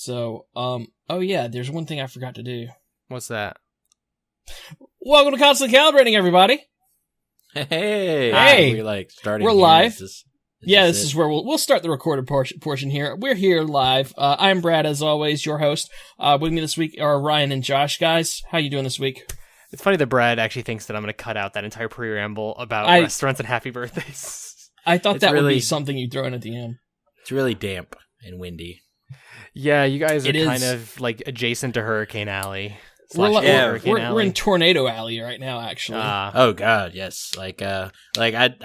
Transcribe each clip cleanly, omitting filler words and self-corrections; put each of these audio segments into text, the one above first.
So, oh yeah, there's one thing I forgot to do. What's that? Welcome to Constantly Calibrating, everybody. Hey, we're starting. We're here. live. This is where we'll start the recorded portion here. We're here live. I'm Brad, as always, your host. With me this week are Ryan and Josh. Guys, how you doing this week? It's funny that Brad actually thinks that I'm going to cut out that entire preamble about restaurants and happy birthdays. I thought that would be something you'd throw in at the end. It's really damp and windy. Yeah, you guys are kind of like adjacent to Hurricane Alley. We're in Tornado Alley right now, actually. Oh God, yes. I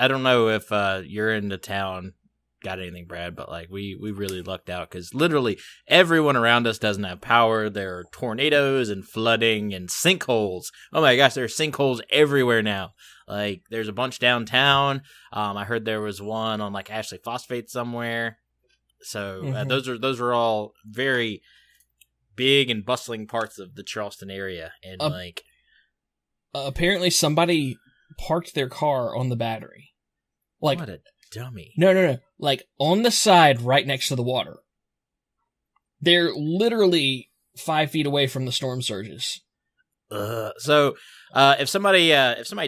don't know if you're into town, got anything, Brad, but we really lucked out because literally everyone around us doesn't have power. There are tornadoes and flooding and sinkholes. Oh my gosh, there are sinkholes everywhere now. There's a bunch downtown. I heard there was one on Ashley Phosphate somewhere. So those are all very big and bustling parts of the Charleston area, and apparently somebody parked their car on the Battery. What a dummy! No. On the side, right next to the water. They're literally 5 feet away from the storm surges. So if somebody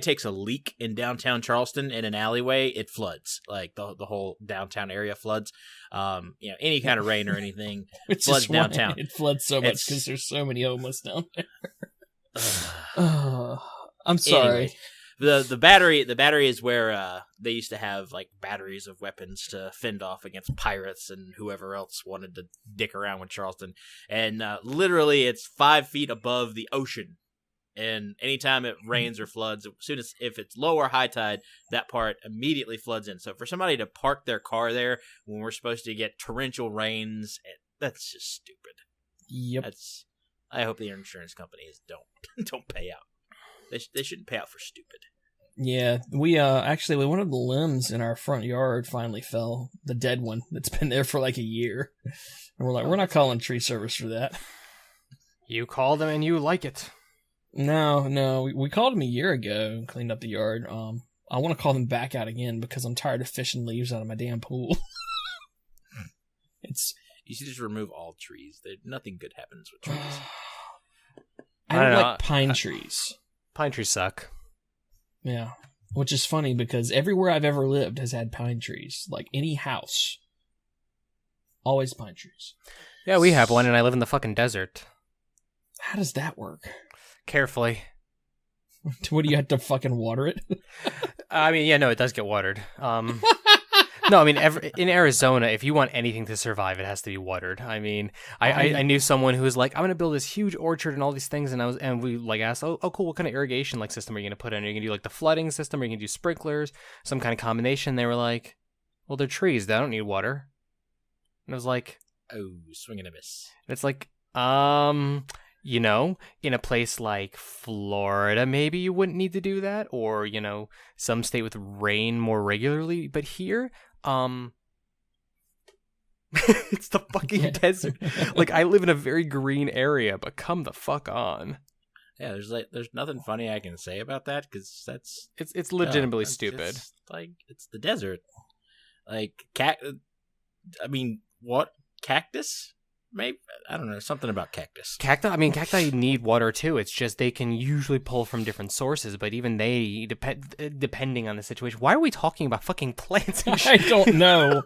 takes a leak in downtown Charleston in an alleyway, it floods. The whole downtown area floods. Any kind of rain or anything floods downtown. It floods so much because there's so many homeless down there. I'm sorry. Anyway, the battery is where they used to have batteries of weapons to fend off against pirates and whoever else wanted to dick around with Charleston. And literally, it's 5 feet above the ocean. And anytime it rains or floods, if it's low or high tide, that part immediately floods in. So for somebody to park their car there when we're supposed to get torrential rains, that's just stupid. Yep. I hope the insurance companies don't pay out. They shouldn't pay out for stupid. Yeah, we one of the limbs in our front yard finally fell. The dead one that's been there for a year. And we're not calling tree service for that. You call them and you like it. No, we called them a year ago and cleaned up the yard. I want to call them back out again because I'm tired of fishing leaves out of my damn pool. You should just remove all trees. Nothing good happens with trees. I don't like pine trees. Pine trees suck. Yeah, which is funny because everywhere I've ever lived has had pine trees. Any house, always pine trees. Yeah, we have one, and I live in the fucking desert. How does that work? Carefully. What, do you have to fucking water it? No, it does get watered. No, in Arizona, if you want anything to survive, it has to be watered. I knew someone who was like, I'm going to build this huge orchard and all these things, and we asked, oh, cool, what kind of irrigation system are you going to put in? Are you going to do the flooding system? Are you going to do sprinklers? Some kind of combination? They were like, well, they're trees. They don't need water. And I was like, oh, swing and a miss. And it's in a place like Florida, maybe you wouldn't need to do that, or, some state with rain more regularly. But here, it's the fucking desert. I live in a very green area, but come the fuck on. Yeah, there's nothing funny I can say about that because it's legitimately stupid. It's the desert. What? Cactus? Maybe, I don't know, something about cactus. Cacti need water too. It's just they can usually pull from different sources, but even they, depending on the situation. Why are we talking about fucking plants and shit? I don't know.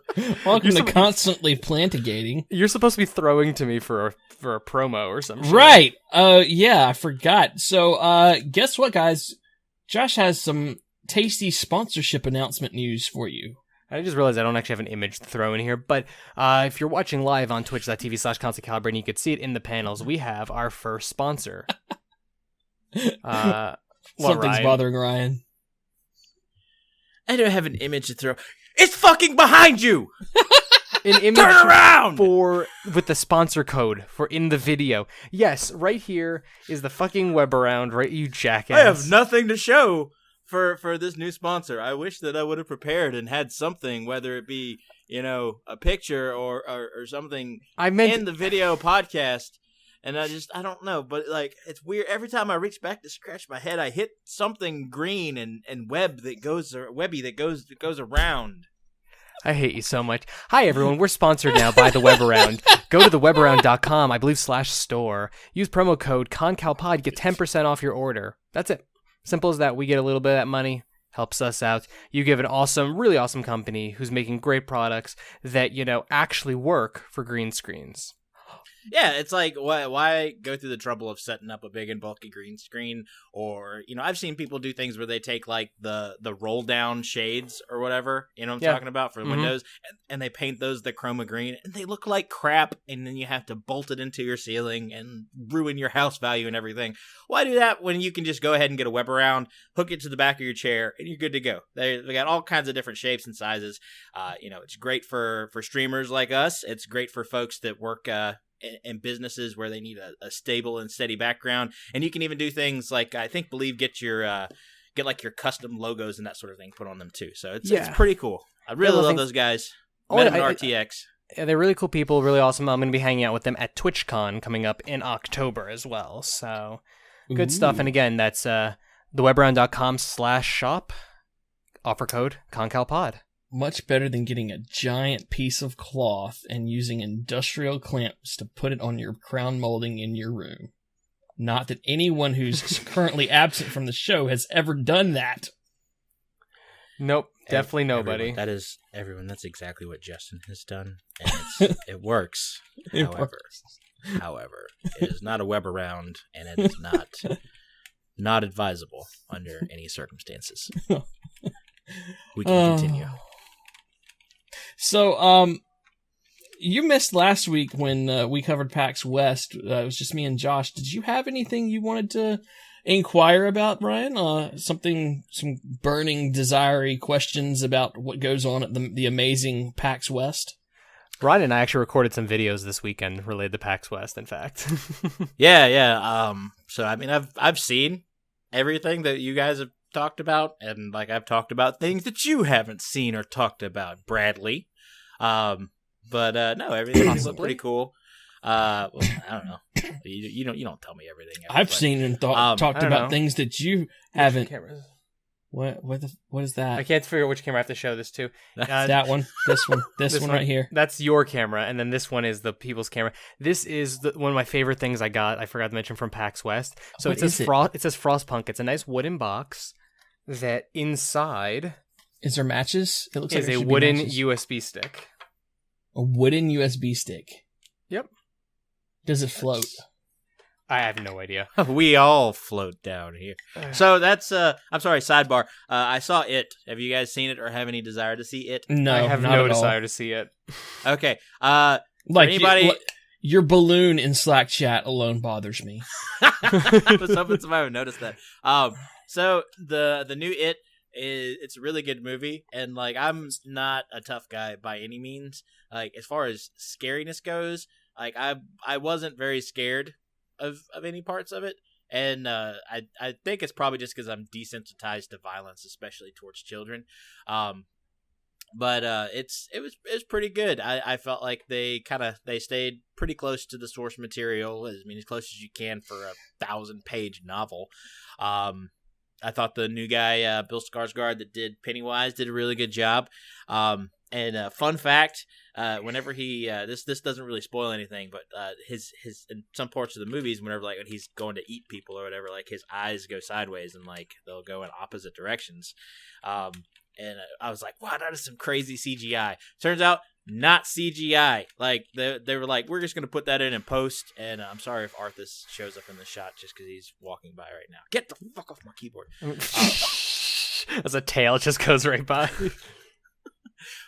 Welcome to Constantly Plantigating. You're supposed to be throwing to me for a promo or something. Right. Yeah, I forgot. So, guess what, guys? Josh has some tasty sponsorship announcement news for you. I just realized I don't actually have an image to throw in here, but if you're watching live on twitch.tv/constantlycalibrating, you could see it in the panels. We have our first sponsor. Something's Ryan? bothering Ryan. I don't have an image to throw. It's fucking behind you! An image Turn around! With the sponsor code for in the video. Yes, right here is the fucking web around, right, you jackass. I have nothing to show for this new sponsor. I wish that I would have prepared and had something, whether it be, a picture or something in the video podcast. And I don't know, but it's weird. Every time I reach back to scratch my head, I hit something green and webby that goes around. I hate you so much. Hi, everyone. We're sponsored now by The Web Around. Go to thewebaround.com, I believe, /store. Use promo code CONCALPOD, get 10% off your order. That's it. Simple as that. We get a little bit of that money. Helps us out. You give an awesome, really awesome company who's making great products that, actually work for green screens. Yeah, it's like, why go through the trouble of setting up a big and bulky green screen? Or, I've seen people do things where they take, like, the roll-down shades or whatever, what I'm talking about, for windows, and they paint those the chroma green, and they look like crap, and then you have to bolt it into your ceiling and ruin your house value and everything. Why do that when you can just go ahead and get a web around, hook it to the back of your chair, and you're good to go? They got all kinds of different shapes and sizes. It's great for streamers like us. It's great for folks that work in businesses where they need a stable and steady background, and you can even do things like get your custom logos and that sort of thing put on them too. So it's pretty cool. I really love those guys. Met them at RTX. They're really cool people, really awesome. I'm going to be hanging out with them at TwitchCon coming up in October as well. So good stuff. And again, that's thewebaround.com/shop. Offer code CONCALPOD. Much better than getting a giant piece of cloth and using industrial clamps to put it on your crown molding in your room. Not that anyone who's currently absent from the show has ever done that. Nope, definitely nobody. Everyone. That's exactly what Justin has done, and it works. However, it is not a web around, and it is not advisable under any circumstances. We can continue. So, you missed last week when we covered PAX West. It was just me and Josh. Did you have anything you wanted to inquire about, Brian? Some burning, desire-y questions about what goes on at the amazing PAX West? Brian and I actually recorded some videos this weekend related to PAX West, in fact. Yeah. So, I mean, I've seen everything that you guys have talked about, and I've talked about things that you haven't seen or talked about, Bradley. But no, everything looked pretty cool. I don't know. You don't tell me everything. I've seen and talked about things that you haven't. What is that? I can't figure out which camera I have to show this to. That one, this one right here. That's your camera, and then this one is the people's camera. This is one of my favorite things I got. I forgot to mention from PAX West. So it says Frostpunk. It's a nice wooden box that inside is there matches? It looks is like a wooden USB stick. A wooden USB stick. Yep. Does it float? I have no idea. We all float down here. So that's I'm sorry, sidebar. I saw It. Have you guys seen it or have any desire to see it? No, I have no desire to see it. Okay. Anybody your balloon in Slack chat alone bothers me. I was hoping somebody would notice that. So the new It it's a really good movie, and I'm not a tough guy by any means. As far as scariness goes, I wasn't very scared of any parts of it, and I think it's probably just because I'm desensitized to violence, especially towards children. But it was pretty good. I felt like they stayed pretty close to the source material. I mean, as close as you can for a 1,000-page novel. I thought the new guy, Bill Skarsgård, that did Pennywise, did a really good job. And fun fact, whenever he this doesn't really spoil anything, but his in some parts of the movies, whenever when he's going to eat people or whatever, his eyes go sideways and they'll go in opposite directions. And I was like, wow, that is some crazy CGI. Turns out, not CGI. They were like, we're just gonna put that in post. And I'm sorry if Arthas shows up in the shot just because he's walking by right now. Get the fuck off my keyboard. As a tail just goes right by.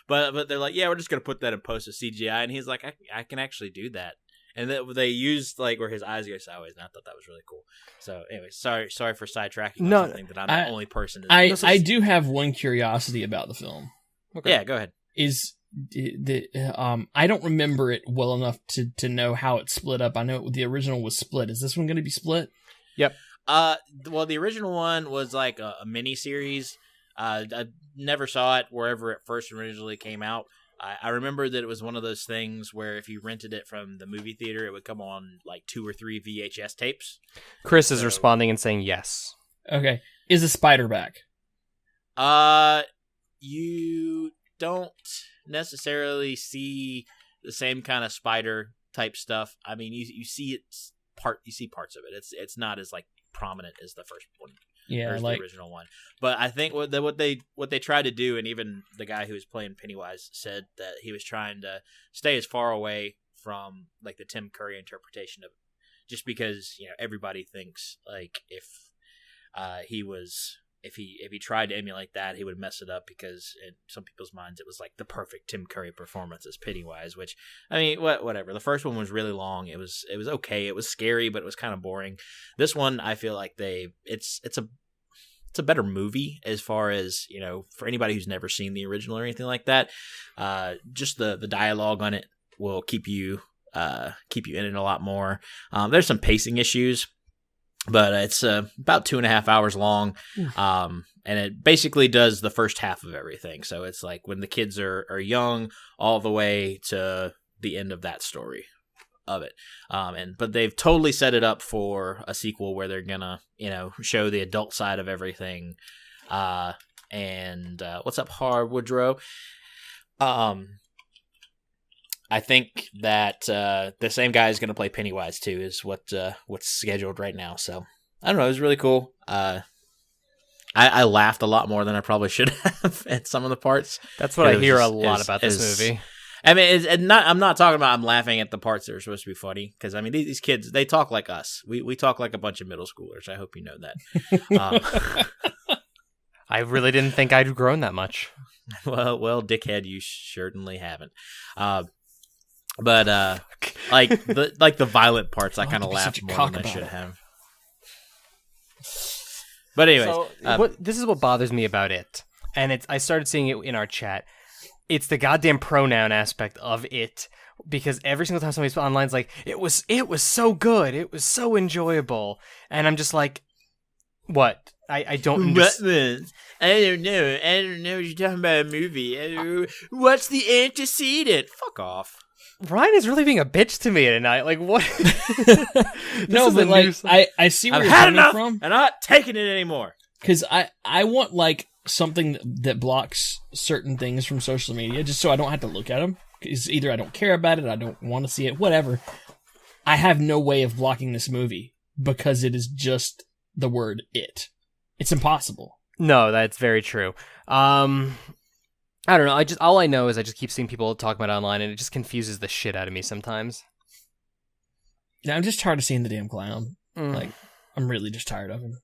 But they're like, yeah, we're just gonna put that in post with CGI, and he's like, I can actually do that. And they used where his eyes go sideways, and I thought that was really cool. So anyway, sorry for sidetracking on something that I'm the only person. I do have one curiosity about the film. Okay. Yeah, go ahead. I don't remember it well enough to know how it split up. I know the original was split. Is this one going to be split? Yep. Well, the original one was a mini series. I never saw it wherever it first originally came out. I remember that it was one of those things where if you rented it from the movie theater, it would come on 2 or 3 VHS tapes. Chris is responding and saying yes. Okay. Is a spider back? You don't necessarily see the same kind of spider type stuff. I mean, you see you see parts of it. It's not as like prominent as the first one. Yeah, or like the original one. But I think what they tried to do, and even the guy who was playing Pennywise said that he was trying to stay as far away from like the Tim Curry interpretation of it, just because everybody thinks like if he tried to emulate that, he would mess it up, because in some people's minds it was like the perfect Tim Curry performance as Pennywise, which, I mean, whatever. The first one was really long. It was okay. It was scary, but it was kind of boring. This one, I feel like it's a better movie as far as, for anybody who's never seen the original or anything like that. Just the dialogue on it will keep you in it a lot more. There's some pacing issues, but it's about 2.5 hours long, and it basically does the first half of everything. So it's like when the kids are young, all the way to the end of that story of it. But they've totally set it up for a sequel where they're gonna, show the adult side of everything. What's up, Har Woodrow? I think that the same guy is going to play Pennywise too, is what's scheduled right now. So I don't know. It was really cool. I laughed a lot more than I probably should have at some of the parts. That's what I hear a lot about this movie. I mean, I'm not talking about I'm laughing at the parts that are supposed to be funny, because I mean these kids, they talk like us. We talk like a bunch of middle schoolers. I hope you know that. I really didn't think I'd grown that much. Well, dickhead, you certainly haven't. But like the violent parts, I kind of laughed more than I should have. But anyways, so, this is what bothers me about it, and I started seeing it in our chat. It's the goddamn pronoun aspect of it, because every single time somebody's online, it's like, it was so good, it was so enjoyable, and I'm just like, what? I don't understand. I don't know what you're talking about. A movie. What's the antecedent? Fuck off. Ryan is really being a bitch to me tonight. Like, what? No, but like, I see where you're coming from. I'm not taking it anymore. Because I want like something that blocks certain things from social media, just so I don't have to look at them. Because either I don't care about it, I don't want to see it, whatever. I have no way of blocking this movie because it is just the word "it." It's impossible. No, that's very true. I don't know. All I know is I just keep seeing people talk about it online, and it just confuses the shit out of me sometimes. Yeah, I'm just tired of seeing the damn clown. Like, I'm really just tired of him.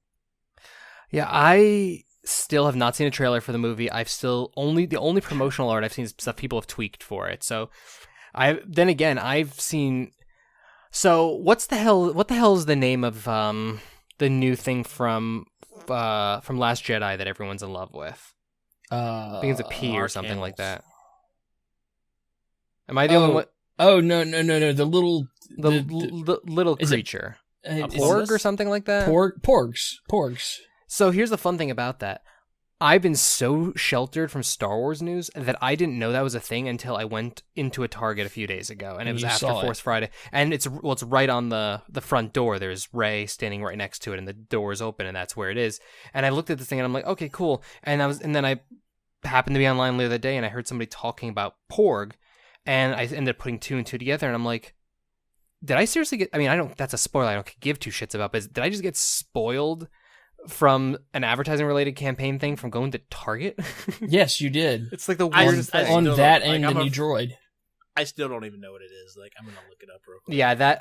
Yeah, I still have not seen a trailer for the movie. The only promotional art I've seen is stuff people have tweaked for it. So I've seen. So what the hell is the name of the new thing from Last Jedi that everyone's in love with? I think it's a P or something like that. Am I the only one? Oh, no. The little creature. A porg or something like that? Porgs. So here's the fun thing about that. I've been so sheltered from Star Wars news that I didn't know that was a thing until I went into a Target a few days ago, and it was after Force Friday. And it's right on the front door. There's Rey standing right next to it, and the door is open, and that's where it is. And I looked at this thing, and I'm like, okay, cool. And then I happened to be online the other day, and I heard somebody talking about Porg, and I ended up putting two and two together, and I'm like, did I seriously get? I mean, that's a spoiler I don't give two shits about, but did I just get spoiled from an advertising-related campaign thing from going to Target? Yes, you did. It's like the weirdest thing. On that and the new droid. I still don't even know what it is. Like, I'm gonna look it up real quick. Yeah,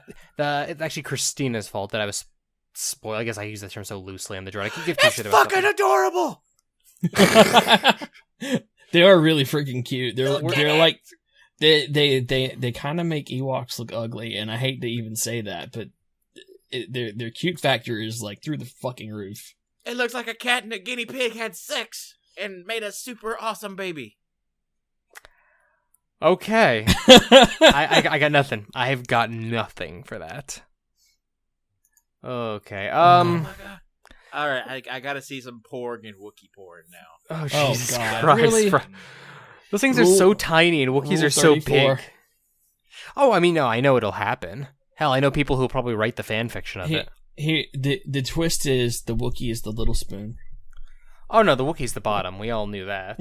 it's actually Christina's fault that I was spoiled. I guess I use that term so loosely on the droid. I can give two shit about fucking adorable! They are really freaking cute. They're like they kind of make Ewoks look ugly, and I hate to even say that, but their cute factor is like through the fucking roof. It looks like a cat and a guinea pig had sex and made a super awesome baby. Okay. I got nothing. I have got nothing for that. Okay. Oh my God. All right, I gotta see some Porg and Wookiee porn now. Oh, Jesus God. Christ. Really? Those things are so tiny and Wookiees are so 34. big. Oh, I mean, no, I know it'll happen. Hell, I know people who'll probably write the fan fiction of it. The twist is the Wookiee is the little spoon. Oh, no, the Wookiee's the bottom. We all knew that.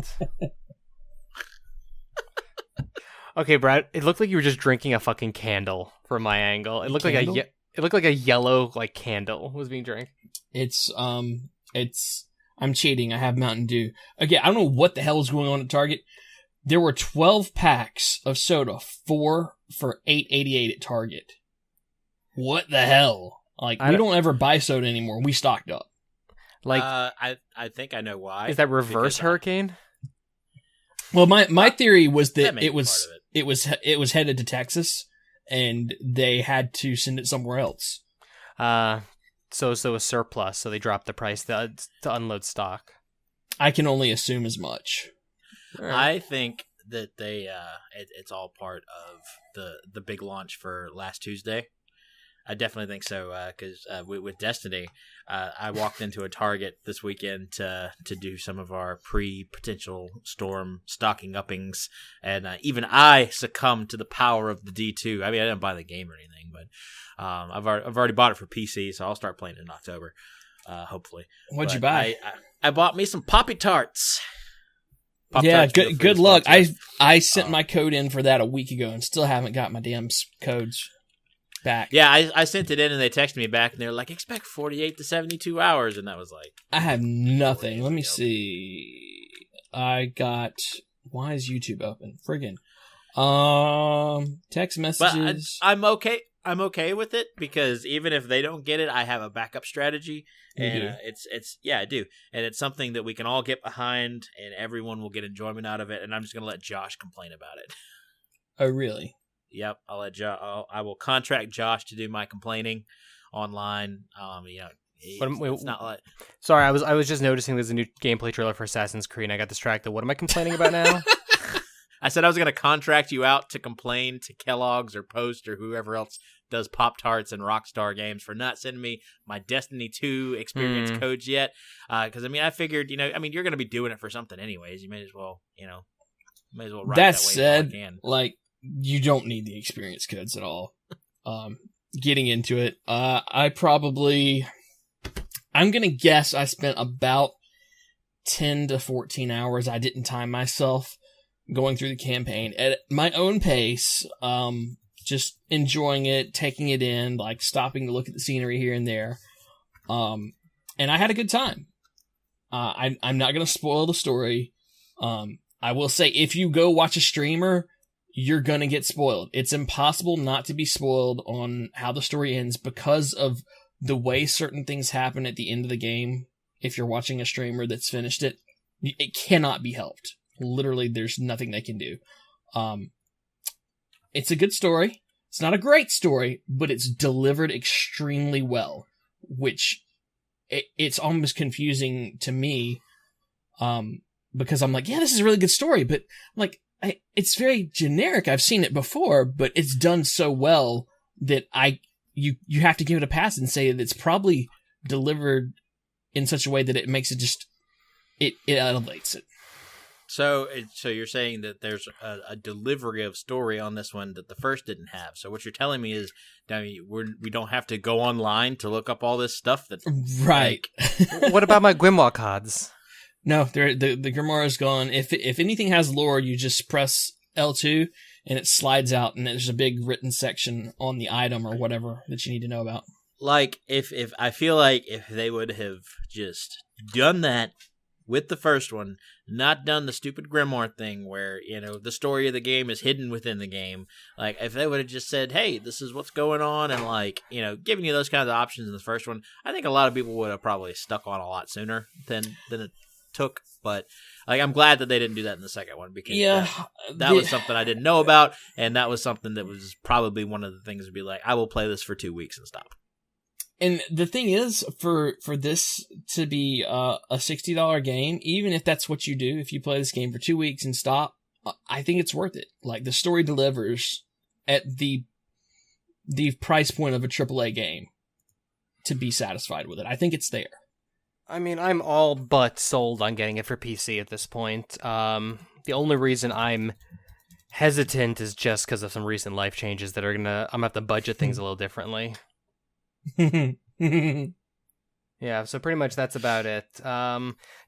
Okay, Brad, it looked like you were just drinking a fucking candle from my angle. It looked Candle? like it looked like a yellow like candle was being drank. It's I'm cheating. I have Mountain Dew. Again, I don't know what the hell is going on at Target. There were 12 packs of soda, 4 for $8.88 at Target. What the hell? Like, we don't ever buy soda anymore. We stocked up. Like, I think I know why. is that reverse hurricane? Well, my theory was that may it be was part of it was headed to Texas, and they had to send it somewhere else. So a surplus, so they dropped the price to unload stock. I can only assume as much. I think that they it's all part of the big launch for last Tuesday. I definitely think so because with Destiny, I walked into a Target this weekend to do some of our potential storm stocking uppings, and even I succumbed to the power of the D2. I mean, I didn't buy the game or anything, but I've already bought it for PC, so I'll start playing it in October, hopefully. What'd you buy? I bought me some Poppy Tarts. Yeah, Pop-Tarts good luck. sponsor. I sent my code in for that a week ago and still haven't got my damn codes back. Yeah, I sent it in and they texted me back and they were like, expect 48 to 72 hours. And that was like... I have nothing. Let me see. I got... Why is YouTube open? Friggin'. Text messages. But I'm okay with it because even if they don't get it, I have a backup strategy. And I do. And it's something that we can all get behind and everyone will get enjoyment out of it. And I'm just going to let Josh complain about it. Oh, really? Yep, I will contract Josh to do my complaining online. It's not like. Sorry, I was just noticing there's a new gameplay trailer for Assassin's Creed, and I got distracted. What am I complaining about now? I said I was going to contract you out to complain to Kellogg's or Post or whoever else does Pop-Tarts and Rockstar games for not sending me my Destiny 2 experience codes yet. Because I figured, you're going to be doing it for something anyways. You may as well, ride That that way said, while you can. like, you don't need the experience codes at all. Getting into it, I'm going to guess I spent about 10 to 14 hours. I didn't time myself going through the campaign at my own pace, just enjoying it, taking it in, like stopping to look at the scenery here and there. And I had a good time. I'm not going to spoil the story. I will say if you go watch a streamer, you're going to get spoiled. It's impossible not to be spoiled on how the story ends because of the way certain things happen at the end of the game. If you're watching a streamer that's finished it, it cannot be helped. Literally, there's nothing they can do. It's a good story. It's not a great story, but it's delivered extremely well, which it's almost confusing to me, because I'm like, yeah, this is a really good story, but like, it's very generic. I've seen it before, but it's done so well that you have to give it a pass and say that it's probably delivered in such a way that it makes it just it elevates it. So you're saying that there's a delivery of story on this one that the first didn't have. So what you're telling me is, we don't have to go online to look up all this stuff. That right. What about my Grimoire cards? No, the Grimoire is gone. If anything has lore, you just press L2 and it slides out, and there's a big written section on the item or whatever that you need to know about. Like if I feel like if they would have just done that with the first one, not done the stupid Grimoire thing where, the story of the game is hidden within the game. Like, if they would have just said, hey, this is what's going on, and, like, giving you those kinds of options in the first one, I think a lot of people would have probably stuck on a lot sooner than it took. But, like, I'm glad that they didn't do that in the second one, because that was something I didn't know about, and that was something that was probably one of the things to be like, I will play this for 2 weeks and stop. And the thing is, for this to be a $60 game, even if that's what you do, if you play this game for 2 weeks and stop, I think it's worth it. Like, the story delivers at the price point of a AAA game to be satisfied with it. I think it's there. I mean, I'm all but sold on getting it for PC at this point. The only reason I'm hesitant is just because of some recent life changes that I'm gonna have to budget things a little differently. Yeah, so pretty much that's about it.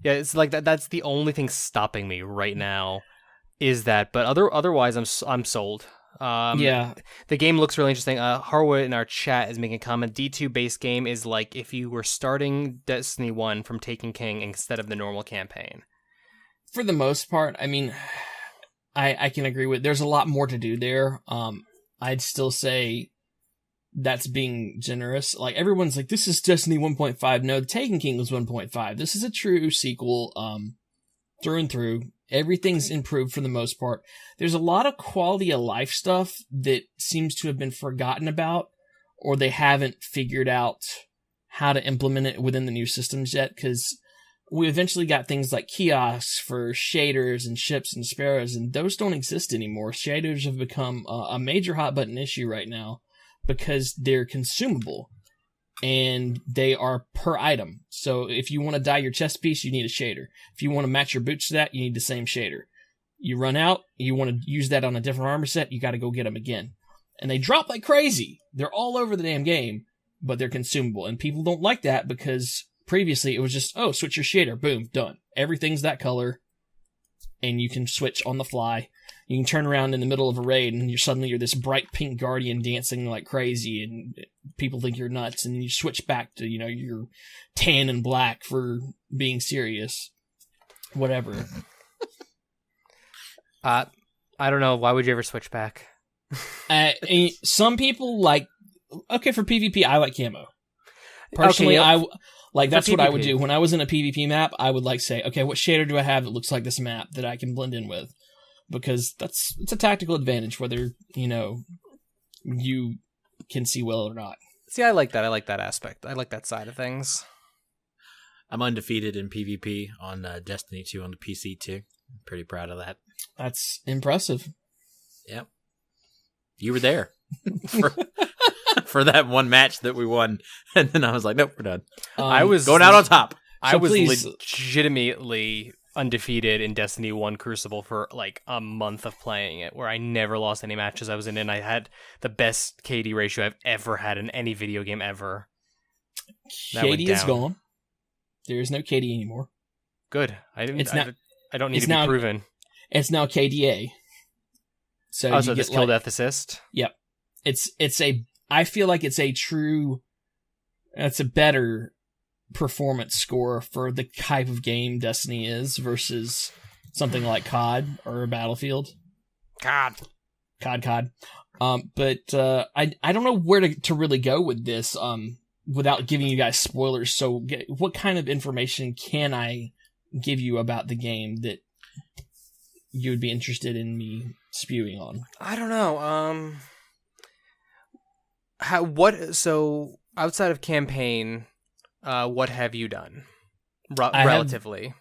It's like that's the only thing stopping me right now is that. But otherwise, I'm sold. Yeah. The game looks really interesting. Harwood in our chat is making a comment. D2 base game is like if you were starting Destiny 1 from Taken King instead of the normal campaign. For the most part, I mean, I can agree with. There's a lot more to do there. I'd still say that's being generous. Like, everyone's like, this is Destiny 1.5. No, the Taken King was 1.5. This is a true sequel, through and through. Everything's improved for the most part. There's a lot of quality of life stuff that seems to have been forgotten about, or they haven't figured out how to implement it within the new systems yet, because we eventually got things like kiosks for shaders and ships and sparrows, and those don't exist anymore. Shaders have become a major hot button issue right now because they're consumable and they are per item. So if you want to dye your chest piece, you need a shader. If you want to match your boots to that, you need the same shader. You run out, you want to use that on a different armor set, you got to go get them again. And they drop like crazy. They're all over the damn game, but they're consumable. And people don't like that because previously it was just, oh, switch your shader, boom, done. Everything's that color, and you can switch on the fly. You can turn around in the middle of a raid, and you're this bright pink guardian dancing like crazy, and people think you're nuts, and then you switch back to, your tan and black for being serious. Whatever. I don't know. Why would you ever switch back? Some people like, okay, for PvP, I like camo. Personally, okay, that's what I would do. When I was in a PvP map, I would say, okay, what shader do I have that looks like this map that I can blend in with? Because it's a tactical advantage, whether, you can see well or not. See, I like that. I like that aspect. I like that side of things. I'm undefeated in PvP on Destiny 2 on the PC too. I'm pretty proud of that. That's impressive. Yep. You were there for that one match that we won, and then I was like, nope, we're done. I was going out on top. I was legitimately undefeated in Destiny 1 Crucible for like a month of playing it, where I never lost any matches I was in, and I had the best KD ratio I've ever had in any video game ever. KD is gone. There is no KD anymore. Good. I don't need to be proven. It's now KDA. So this kill death assist? Yep. I feel like it's a better performance score for the type of game Destiny is versus something like COD or Battlefield. COD. But I don't know where to really go with this without giving you guys spoilers. So what kind of information can I give you about the game that you would be interested in me spewing on? I don't know. So outside of campaign, what have you done? Relatively.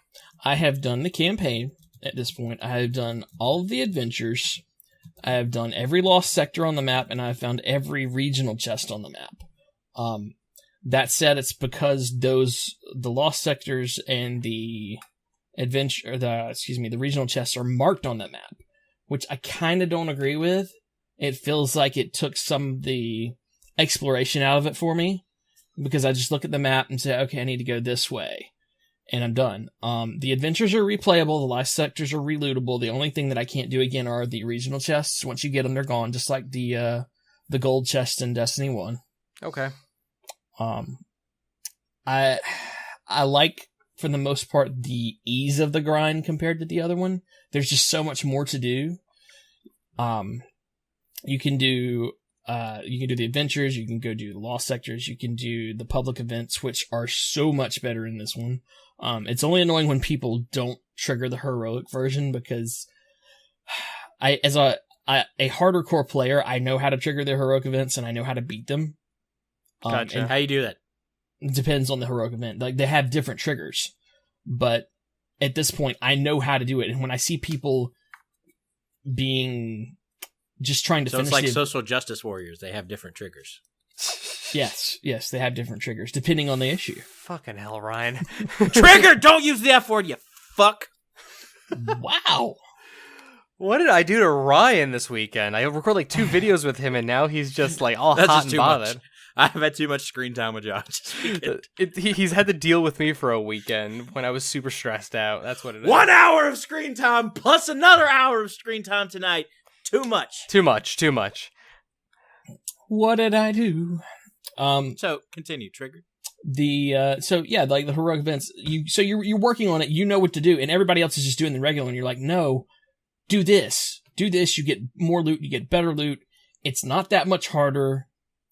I have done the campaign at this point. I have done all of the adventures. I have done every lost sector on the map, and I've found every regional chest on the map. That said, it's because the lost sectors and the regional chests are marked on the map, which I kind of don't agree with. It feels like it took some of the exploration out of it for me, because I just look at the map and say, okay, I need to go this way, and I'm done. The adventures are replayable, the lost sectors are relootable. The only thing that I can't do again are the regional chests. Once you get them, they're gone, just like the gold chest in Destiny 1. Okay. I like, for the most part, the ease of the grind compared to the other one. There's just so much more to do. You can do the adventures, you can go do the lost sectors, you can do the public events, which are so much better in this one. It's only annoying when people don't trigger the heroic version, because as a harder core player, I know how to trigger the heroic events and I know how to beat them. Gotcha. And how you do that? It depends on the heroic event. Like, they have different triggers, but at this point, I know how to do it. And when I see people just trying to finish, it's like social justice warriors. They have different triggers. Yes, they have different triggers depending on the issue. Fucking hell, Ryan. Trigger! Don't use the F word, you fuck. Wow. What did I do to Ryan this weekend? I recorded like 2 videos with him, and now he's just like all That's hot just and too bothered. much. I've had too much screen time with Josh. He's had to deal with me for a weekend when I was super stressed out. That's what it is. 1 hour of screen time plus another hour of screen time tonight. Too much. Too much. What did I do? So continue, Trigger. Like the heroic events. You're working on it. You know what to do, and everybody else is just doing the regular. And you're like, no, do this. You get more loot. You get better loot. It's not that much harder,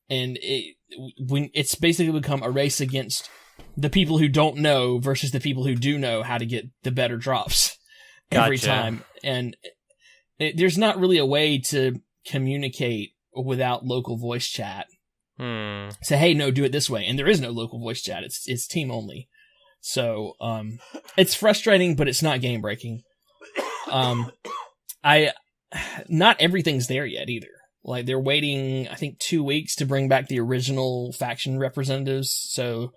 and it's basically become a race against the people who don't know versus the people who do know how to get the better drops every time. And there's not really a way to communicate without local voice chat. Say, hey, no, do it this way. And there is no local voice chat. It's team only. So, it's frustrating, but it's not game breaking. Not everything's there yet either. Like, they're waiting, I think, 2 weeks to bring back the original faction representatives. So,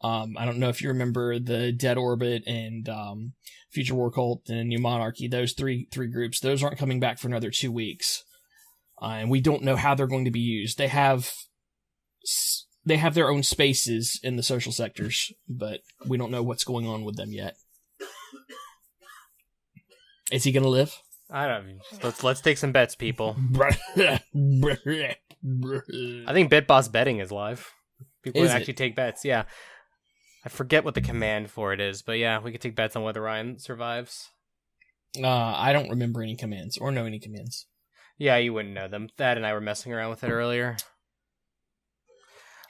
I don't know if you remember the Dead Orbit and, Future War Cult and New Monarchy, those three groups. Those aren't coming back for another 2 weeks. And we don't know how they're going to be used. They have their own spaces in the social sectors, but we don't know what's going on with them yet. Is he gonna live? I don't. Let's take some bets, people. I think BitBoss betting is live. People can actually take bets. Yeah, I forget what the command for it is, but yeah, we could take bets on whether Ryan survives. I don't remember any commands or know any commands. Yeah, you wouldn't know them. Thad and I were messing around with it earlier.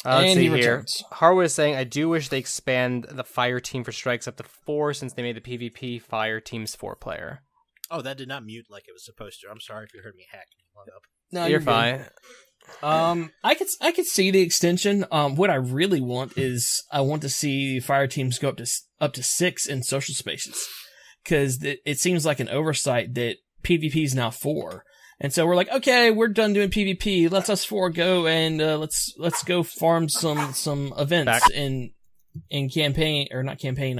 Let's see he here. returns. Harwood is saying, I do wish they expand the fire team for strikes up to 4 since they made the PvP fire teams 4-player. Oh, that did not mute like it was supposed to. I'm sorry if you heard me hack. No, you're fine. I could see the extension. What I really want is I want to see fire teams go up to 6 in social spaces, because it seems like an oversight that PvP is now 4. And so we're like, okay, we're done doing PvP. Let's us 4 go and let's go farm some events in campaign, or not campaign,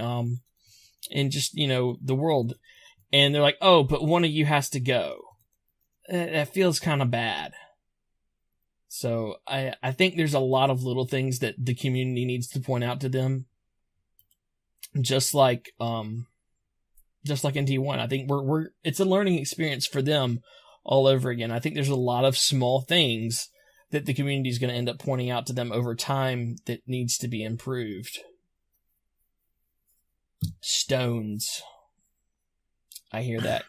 in just, the world. And they're like, oh, but one of you has to go. That feels kind of bad. So I think there's a lot of little things that the community needs to point out to them. Just like in D1, I think it's a learning experience for them all over again. I think there's a lot of small things that the community is going to end up pointing out to them over time that needs to be improved. Stones. I hear that.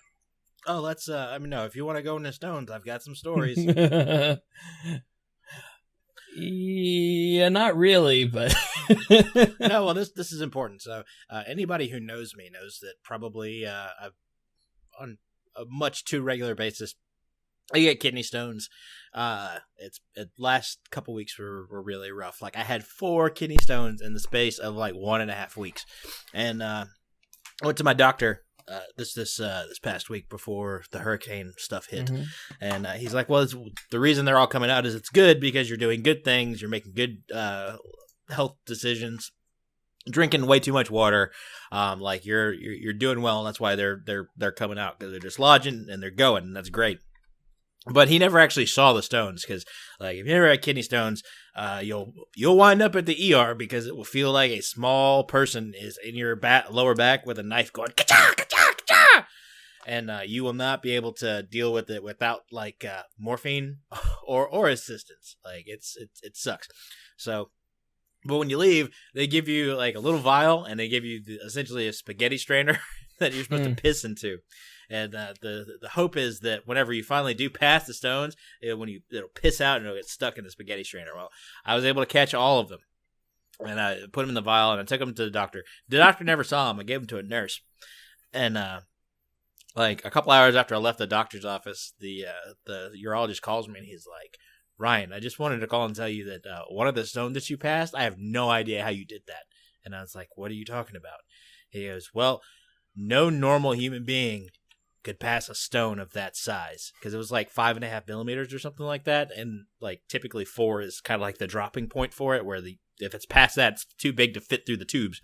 Oh, let's, no, if you want to go into Stones, I've got some stories. Yeah, not really, but... No, well, this is important. So, anybody who knows me knows that probably, on a much too regular basis, I get kidney stones. The last couple weeks were really rough. Like, I had 4 kidney stones in the space of like 1.5 weeks. And, I went to my doctor this past week before the hurricane stuff hit. Mm-hmm. And he's like, well, the reason they're all coming out is it's good because you're doing good things. You're making good health decisions, drinking way too much water. Like you're doing well. And that's why they're coming out, because they're dislodging and they're going. And that's great. But he never actually saw the stones, because like if you ever had kidney stones, you'll wind up at the ER because it will feel like a small person is in your lower back with a knife going ka-cha, ka-cha, ka-cha! And you will not be able to deal with it without like morphine or assistance. Like it sucks. So, but when you leave, they give you like a little vial and they give you essentially a spaghetti strainer that you're supposed to piss into. And the hope is that whenever you finally do pass the stones, it'll piss out and it'll get stuck in the spaghetti strainer. Well, I was able to catch all of them, and I put them in the vial and I took them to the doctor. The doctor never saw them. I gave them to a nurse, and like a couple hours after I left the doctor's office, the urologist calls me and he's like, "Ryan, I just wanted to call and tell you that one of the stones that you passed, I have no idea how you did that." And I was like, "What are you talking about?" He goes, "Well, no normal human being could pass a stone of that size," because it was like 5.5 millimeters or something like that, and like typically 4 is kind of like the dropping point for it, where if it's past that, it's too big to fit through the tubes.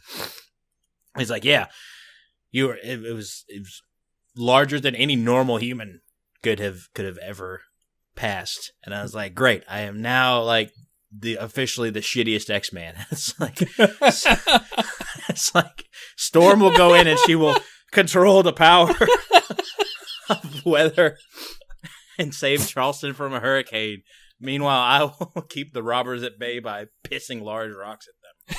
He's like, "Yeah, it was larger than any normal human could have ever passed," and I was like, "Great, I am now like officially the shittiest X-Man. It's like Storm will go in and she will control the power of weather and save Charleston from a hurricane. Meanwhile, I will keep the robbers at bay by pissing large rocks at them.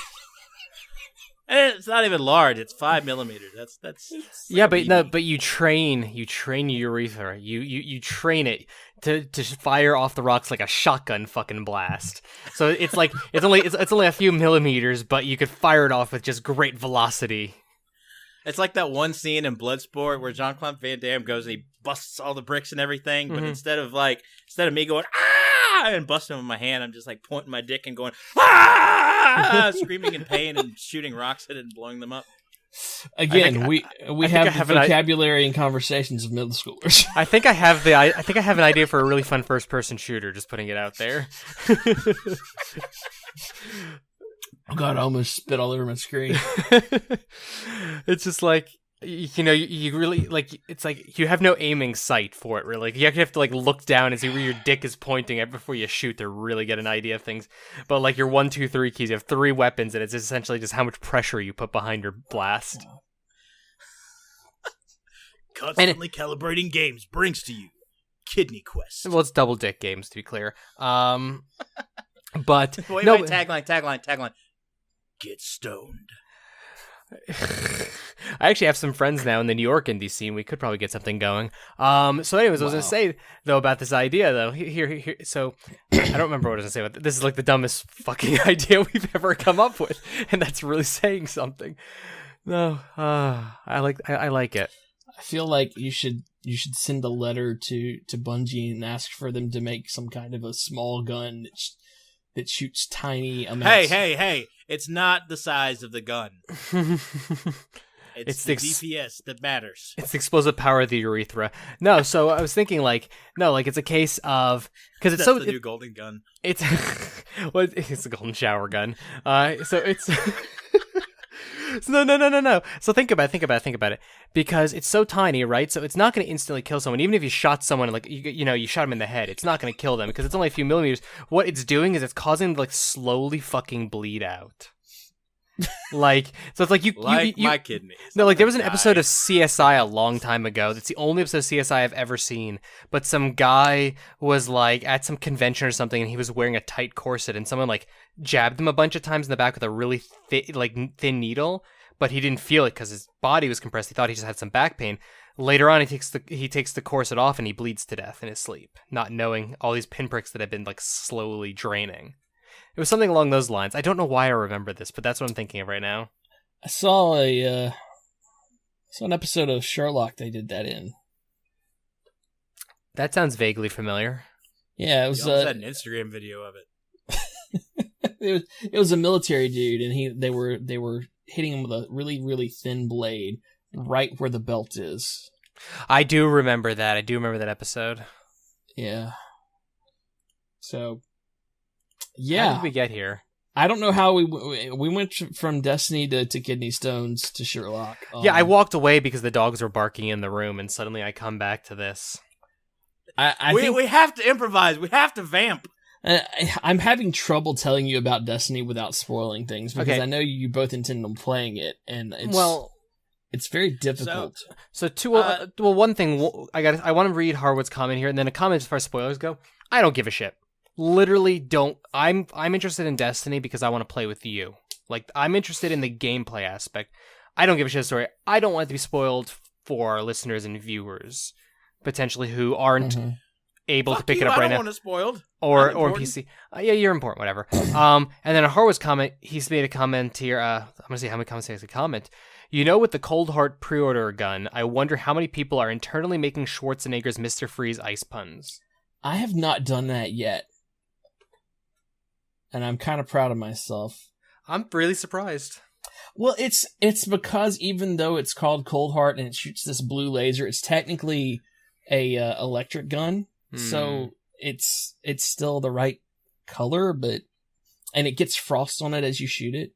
And it's not even large; it's 5 millimeters. That's yeah, but no, but you train your urethra. You train it to fire off the rocks like a shotgun fucking blast. So it's like it's only a few millimeters, but you could fire it off with just great velocity. It's like that one scene in Bloodsport where Jean-Claude Van Damme goes and he busts all the bricks and everything, but instead of me going and busting with my hand, I'm just like pointing my dick and going screaming in pain and shooting rocks at it and blowing them up. Again, we have the vocabulary and conversations of middle schoolers. I think I have an idea for a really fun first-person shooter. Just putting it out there. Oh God, I almost spit all over my screen. It's just like, you really, like, it's like you have no aiming sight for it, really. Like, you have to, like, look down and see where your dick is pointing at before you shoot to really get an idea of things. But, like, your 1, 2, 3 keys, you have 3 weapons, and it's essentially just how much pressure you put behind your blast. Constantly Calibrating Games brings to you Kidney Quest. Well, it's double dick games, to be clear. But wait, tagline. Get stoned. I actually have some friends now in the New York indie scene. We could probably get something going. So anyways, I was going to say, though, about this idea, though. Here. So, I don't remember what I was going to say, but this is like the dumbest fucking idea we've ever come up with. And that's really saying something. No, I like it. I feel like you should send a letter to Bungie and ask for them to make some kind of a small gun that shoots tiny amounts. Hey. It's not the size of the gun. It's the DPS that matters. It's the explosive power of the urethra. No, so I was thinking it's a case of, because it's the new golden gun. It's it's a golden shower gun. So it's no. So think about it. Because it's so tiny, right? So it's not going to instantly kill someone. Even if you shot someone, like, you shot them in the head, it's not going to kill them because it's only a few millimeters. What it's doing is it's causing them to, like, slowly fucking bleed out. Like, so it's like you my kidneys. No, like, there was an episode of CSI a long time ago. That's the only episode of CSI I've ever seen. But some guy was, like, at some convention or something, and he was wearing a tight corset, and someone, like, jabbed him a bunch of times in the back with a really thin needle, but he didn't feel it because his body was compressed. He thought he just had some back pain. Later on, he takes the corset off and he bleeds to death in his sleep, not knowing all these pinpricks that have been, like, slowly draining. It was something along those lines. I don't know why I remember this, but that's what I'm thinking of right now. I saw an episode of Sherlock they did that in. That sounds vaguely familiar. Yeah, it was. You almost had an Instagram video of it. It was a military dude, and they were hitting him with a really, really thin blade right where the belt is. I do remember that. I do remember that episode. Yeah. So, yeah. How did we get here? I don't know how we went from Destiny to Kidney Stones to Sherlock. Yeah, I walked away because the dogs were barking in the room, and suddenly I come back to this. I think we have to improvise. We have to vamp. I'm having trouble telling you about Destiny without spoiling things because I know you both intend on playing it, and it's very difficult. One thing I want to read Harwood's comment here, and then a comment as far as spoilers go. I don't give a shit. Literally don't. I'm interested in Destiny because I want to play with you. Like, I'm interested in the gameplay aspect. I don't give a shit story. I don't want it to be spoiled for our listeners and viewers, potentially, who aren't able to pick it up right now. I don't want it spoiled. Or PC. Yeah, you're important, whatever. And then a Harwood's comment, he's made a comment here. I'm going to see how many comments he has to comment. You know, with the Cold Heart pre-order gun, I wonder how many people are internally making Schwarzenegger's Mr. Freeze ice puns. I have not done that yet. And I'm kind of proud of myself. I'm really surprised. Well, it's because even though it's called Cold Heart and it shoots this blue laser, it's technically a electric gun. So it's still the right color, and it gets frost on it as you shoot it.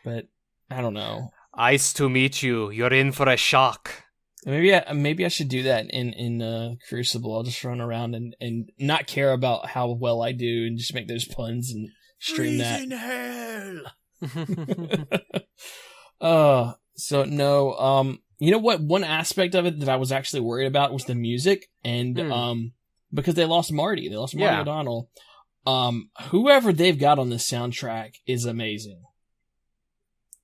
But I don't know. Ice to meet you. You're in for a shock. Maybe I should do that in Crucible. I'll just run around and not care about how well I do and just make those puns and stream that. In hell. So no, you know what? One aspect of it that I was actually worried about was the music, and because they lost Marty O'Donnell. Whoever they've got on this soundtrack is amazing.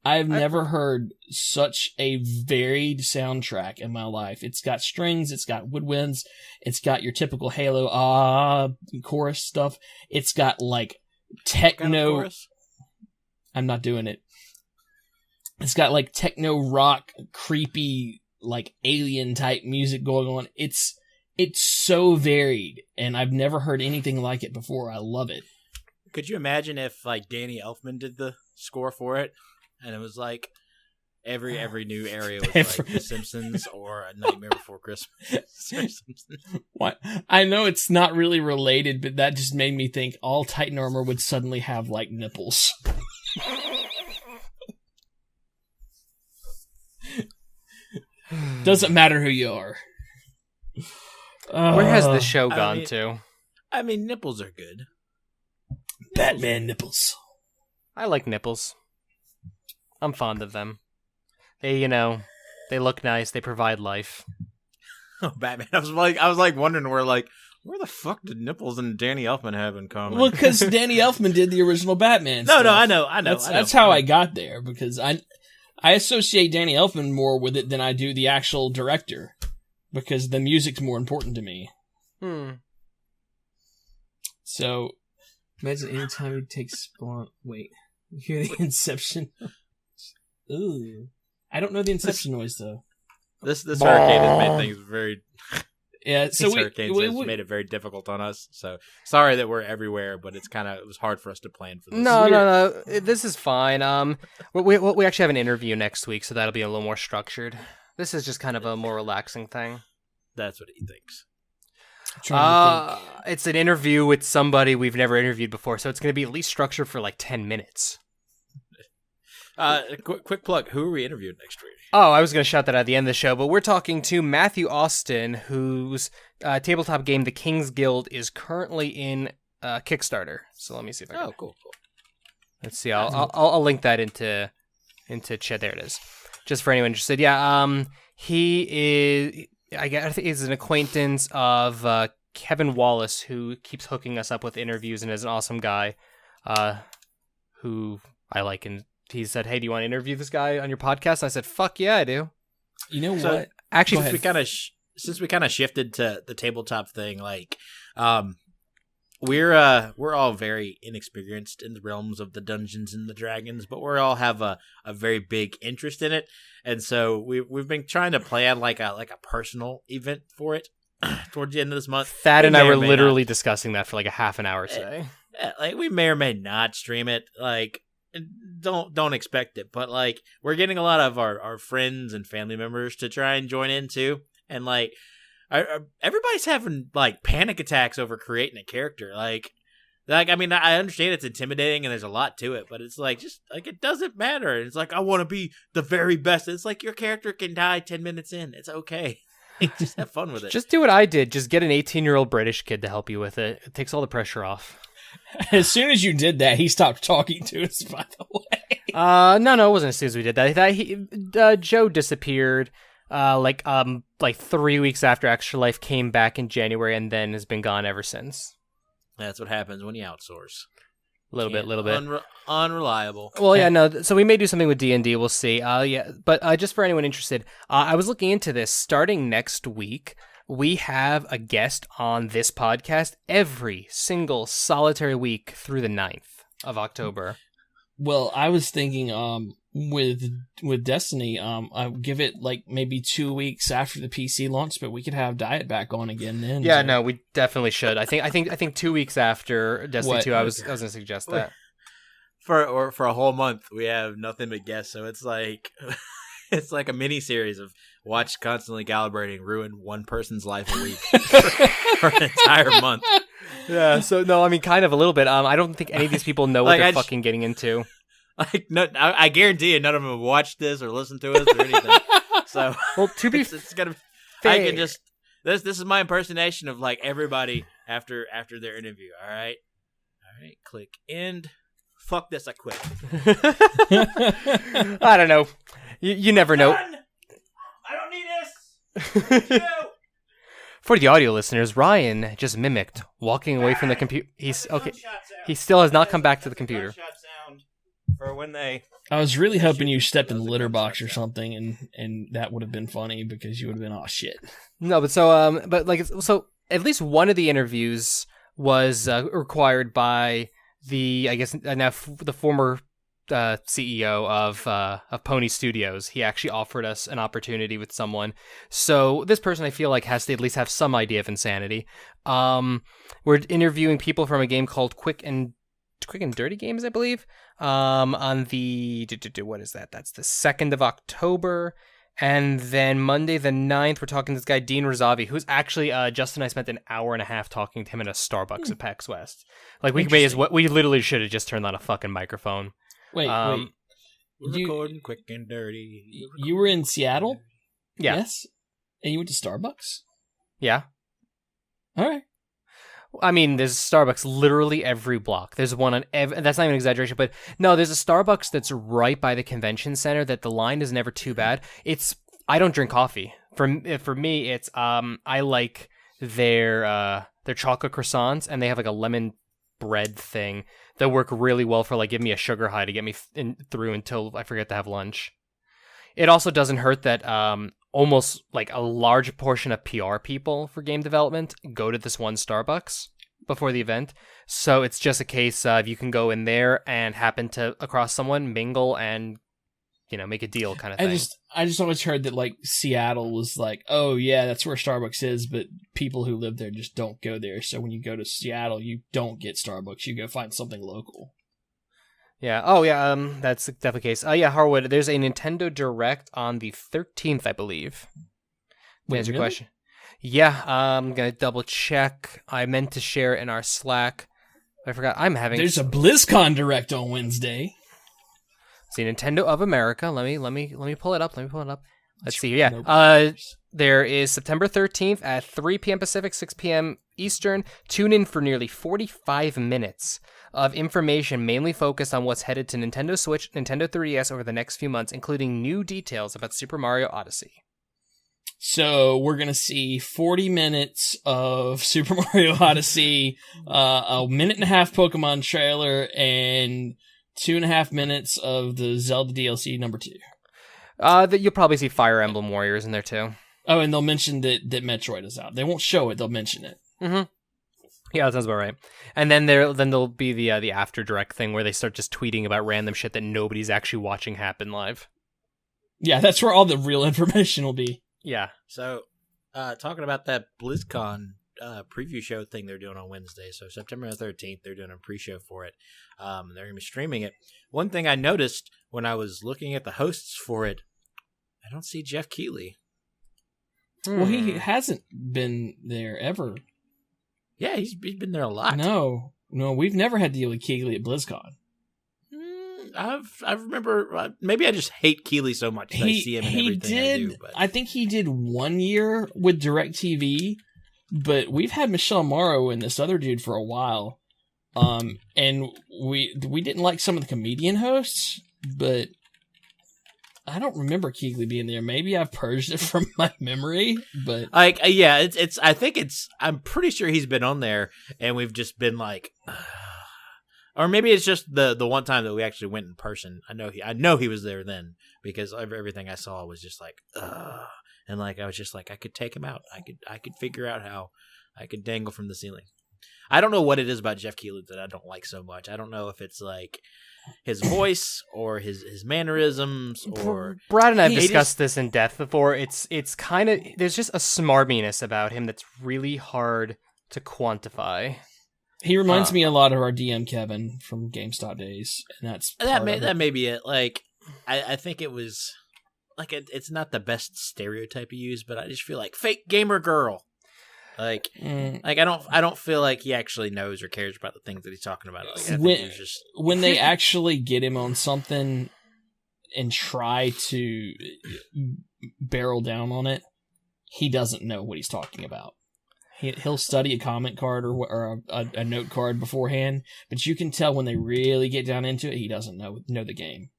I've never heard such a varied soundtrack in my life. It's got strings, it's got woodwinds, it's got your typical Halo chorus stuff. It's got like techno. Kind of I'm not doing it. It's got like techno rock, creepy, like alien type music going on. It's so varied, and I've never heard anything like it before. I love it. Could you imagine if like Danny Elfman did the score for it, and it was like every new area was like The Simpsons or A Nightmare Before Christmas? What? I know it's not really related, but that just made me think all Titan armor would suddenly have like nipples. Doesn't matter who you are. Where has this show gone to? I mean, nipples are good. Batman nipples. I like nipples. I'm fond of them. They look nice. They provide life. Oh, Batman! I was wondering where the fuck did nipples and Danny Elfman have in common? Well, because Danny Elfman did the original Batman. No, stuff. I know. That's how I got there, because I associate Danny Elfman more with it than I do the actual director, because the music's more important to me. So, imagine any time you take Spawn. Wait, you hear the Inception? Ooh, I don't know the Inception noise though. This hurricane has made things very. Yeah, so hurricanes has made it very difficult on us. So sorry that we're everywhere, but it was hard for us to plan for this. No. This is fine. We actually have an interview next week, so that'll be a little more structured. This is just kind of a more relaxing thing. That's what he thinks. It's an interview with somebody we've never interviewed before, so it's going to be at least structured for like 10 minutes. Quick plug. Who are we interviewing next week? Oh, I was going to shout that at the end of the show, but we're talking to Matthew Austin, whose tabletop game, The King's Guild, is currently in Kickstarter. So let me see if I can. Oh, cool. Let's see. I'll link that into chat. There it is. Just for anyone interested. Yeah. He is. I think he's an acquaintance of Kevin Wallace, who keeps hooking us up with interviews and is an awesome guy, who I like. And he said, "Hey, do you want to interview this guy on your podcast?" I said, "Fuck yeah, I do." You know what? Actually, since we kind of shifted to the tabletop thing, we're all very inexperienced in the realms of the Dungeons and the Dragons, but we all have a very big interest in it, and so we've been trying to plan like a personal event for it towards the end of this month. Thad and I were literally discussing that for like a half an hour today. Like we may or may not stream it. Like don't expect it, but like we're getting a lot of our friends and family members to try and join in too, and like. Everybody's having like panic attacks over creating a character. Like I mean, I understand it's intimidating and there's a lot to it, but it's like just like it doesn't matter. It's like I want to be the very best. It's like your character can die 10 minutes in. It's okay. Just have fun with it. Just do what I did. Just get an 18-year-old British kid to help you with it. It takes all the pressure off. As soon as you did that, he stopped talking to us. By the way, no, it wasn't as soon as we did that. Joe disappeared. Like 3 weeks after Extra Life came back in January, and then has been gone ever since. That's what happens when you outsource. Little bit. Unreliable. Well, yeah, no. So we may do something with D&D. We'll see. But just for anyone interested, I was looking into this. Starting next week, we have a guest on this podcast every single solitary week through the 9th of October. Well, I was thinking, with Destiny, I give it like maybe 2 weeks after the PC launch, but we could have Diet back on again then. Yeah, no, we definitely should. I think 2 weeks after Destiny 2, I was gonna suggest that. For a whole month, we have nothing but guests, so it's like a mini series of watch Constantly Calibrating ruin one person's life a week for an entire month. Yeah, so no, I mean, kind of a little bit. I don't think any of these people know what they're fucking getting into. Like, no, I guarantee you, none of them have watched this or listened to us or anything. So Well, to be it's gonna. fair, I can just this is my impersonation of like everybody after their interview. All right, click end. Fuck this, I quit. I don't know. You never know. Done! I don't need this. For the audio listeners, Ryan just mimicked walking away from the computer. He's okay. He still has not come back to the computer. For when they. I was really hoping you stepped in the litter box or something, and that would have been funny because you would have been, oh shit. No, but so at least one of the interviews was required by the, I guess now the former CEO of Pony Studios. He actually offered us an opportunity with someone. So this person, I feel like, has to at least have some idea of insanity. We're interviewing people from a game called Quick and Dirty Games, I believe. On the what is that? That's the 2nd of October. And then Monday the 9th, we're talking to this guy, Dean Razavi, who's actually, Justin and I spent an hour and a half talking to him in a Starbucks at PAX West. Like, we literally should have just turned on a fucking microphone. Wait. We're recording quick and dirty. You were in Seattle? Yeah. Yes? And you went to Starbucks? Yeah. All right. I mean, there's Starbucks literally every block. There's one on that's not even an exaggeration, but no, there's a Starbucks that's right by the convention center that the line is never too bad. I don't drink coffee. For me, it's I like their chocolate croissants, and they have like a lemon bread thing that work really well for like giving me a sugar high to get me through until I forget to have lunch. It also doesn't hurt that almost like a large portion of PR people for game development go to this one Starbucks before the event. So it's just a case of you can go in there and happen to across someone, mingle, and make a deal kind of thing. I just always heard that like Seattle was like, oh yeah, that's where Starbucks is, but people who live there just don't go there. So when you go to Seattle, you don't get Starbucks. You go find something local. Yeah. Oh, yeah. That's definitely the case. Yeah, Harwood. There's a Nintendo Direct on the 13th, I believe. Wait, answer your really? question. Yeah. I'm gonna double check. I meant to share it in our Slack. I forgot. There's a BlizzCon Direct on Wednesday. See, Nintendo of America. Let me pull it up. Let's see here. Yeah. Nope. There is September 13th at 3 p.m. Pacific, 6 p.m. Eastern. Tune in for nearly 45 minutes of information mainly focused on what's headed to Nintendo Switch, Nintendo 3DS over the next few months, including new details about Super Mario Odyssey. So we're going to see 40 minutes of Super Mario Odyssey, a minute and a half Pokemon trailer, and 2.5 minutes of the Zelda DLC number 2. You'll probably see Fire Emblem Warriors in there too. Oh, and they'll mention that Metroid is out. They won't show it, they'll mention it. Mm-hmm. Yeah, that sounds about right. And then there'll be the after direct thing where they start just tweeting about random shit that nobody's actually watching happen live. Yeah, that's where all the real information will be. Yeah. So, talking about that BlizzCon preview show thing they're doing on Wednesday. So September 13th, they're doing a pre-show for it. They're going to be streaming it. One thing I noticed when I was looking at the hosts for it, I don't see Jeff Keighley. Well, he hasn't been there ever. Yeah, he's been there a lot. No, we've never had to deal with Keighley at BlizzCon. I remember. Maybe I just hate Keighley so much that I see him in everything I do. But I think he did 1 year with DirecTV, but we've had Michelle Morrow and this other dude for a while. And we didn't like some of the comedian hosts, but I don't remember Keighley being there. Maybe I've purged it from my memory, but yeah, it's. I think it's. I'm pretty sure he's been on there, and we've just been like, or maybe it's just the one time that we actually went in person. I know he was there then because everything I saw was just like, and like I was just like I could take him out. I could figure out how I could dangle from the ceiling. I don't know what it is about Jeff Keighley that I don't like so much. I don't know if it's like his voice or his mannerisms or Brad and I have discussed this in depth before. It's kind of there's just a smarminess about him that's really hard to quantify. He reminds me a lot of our DM Kevin from GameStop days, and that may be it. Like I think it was like it's not the best stereotype to use, but I just feel like fake gamer girl. Like I don't feel like he actually knows or cares about the things that he's talking about. Like, when they actually get him on something and try to barrel down on it, he doesn't know what he's talking about. He'll study a comment card or a note card beforehand, but you can tell when they really get down into it, he doesn't know the game.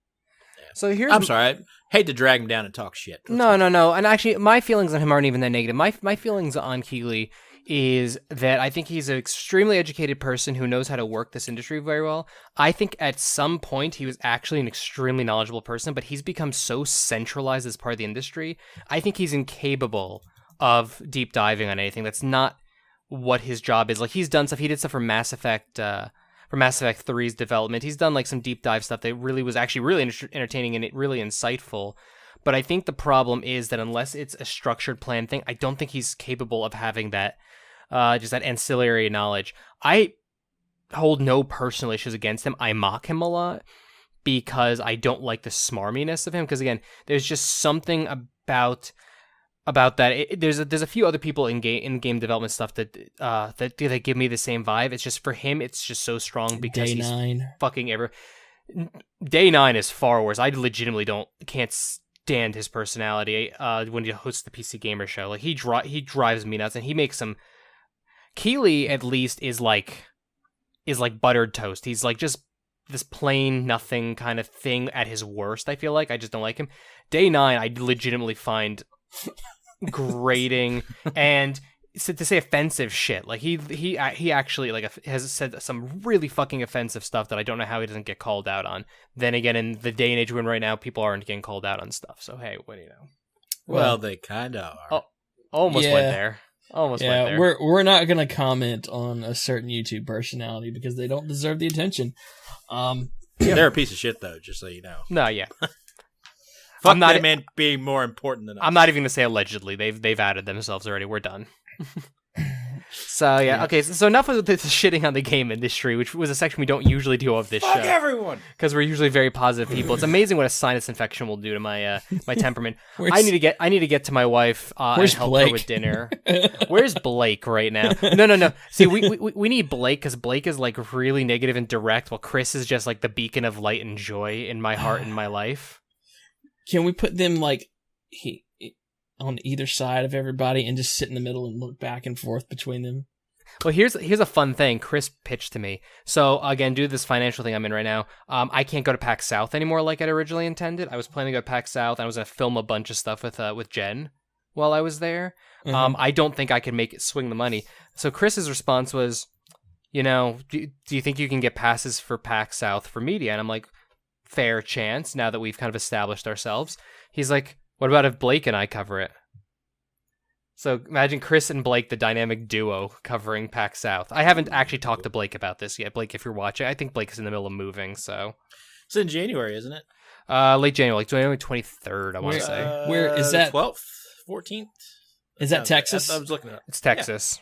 So I'm sorry. I hate to drag him down and talk shit. No. And actually, my feelings on him aren't even that negative. My feelings on Keeley is that I think he's an extremely educated person who knows how to work this industry very well. I think at some point he was actually an extremely knowledgeable person, but he's become so centralized as part of the industry. I think he's incapable of deep diving on anything. That's not what his job is. Like, he's done stuff. He did stuff for Mass Effect 3's development. He's done like some deep dive stuff that really was actually really entertaining and really insightful. But I think the problem is that unless it's a structured plan thing, I don't think he's capable of having that just that ancillary knowledge. I hold no personal issues against him. I mock him a lot because I don't like the smarminess of him. Because again, there's just something about that. There's a few other people in game development stuff that give me the same vibe. It's just for him, it's just so strong because he's fucking ever. Day 9 is far worse. I legitimately can't stand his personality when he hosts the PC Gamer Show. Like, he drives me nuts, and he makes some. Keeley at least is like buttered toast. He's like just this plain nothing kind of thing at his worst. I feel like I just don't like him. Day 9, I legitimately find grating and to say offensive shit. Like he actually like has said some really fucking offensive stuff that I don't know how he doesn't get called out on. Then again, in the day and age we're in right now, people aren't getting called out on stuff. So hey, what do you know? Well, they kind of are. Almost went there. Went there. We're not gonna comment on a certain YouTube personality because they don't deserve the attention. They're a piece of shit though, just so you know. No, yeah. Fuck that man being more important than us. I'm not even going to say allegedly. They've added themselves already. We're done. So, yeah. Okay, so enough of this shitting on the game industry, which was a section we don't usually do of this show. Fuck everyone! Because we're usually very positive people. It's amazing what a sinus infection will do to my my temperament. I need to get to my wife and help her with dinner. Where's Blake right now? No. See, we need Blake because Blake is like really negative and direct, while Chris is just like the beacon of light and joy in my heart and my life. Can we put them like on either side of everybody and just sit in the middle and look back and forth between them? Well, here's a fun thing Chris pitched to me. So again, due to this financial thing I'm in right now, I can't go to PAX South anymore like I'd originally intended. I was planning to go to PAX South, and I was going to film a bunch of stuff with Jen while I was there. Mm-hmm. I don't think I can swing the money. So Chris's response was, do you think you can get passes for PAX South for media? And I'm like, fair chance now that we've kind of established ourselves. He's like, what about if Blake and I cover it? So imagine Chris and Blake, the dynamic duo, covering PAX South. I haven't actually talked to Blake about this yet. Blake, if you're watching, I think Blake is in the middle of moving, so. It's in January, isn't it? Late January, like January 23rd, I want to say. Where is that? 12th? 14th? Is that Texas? I was looking at it. It's Texas.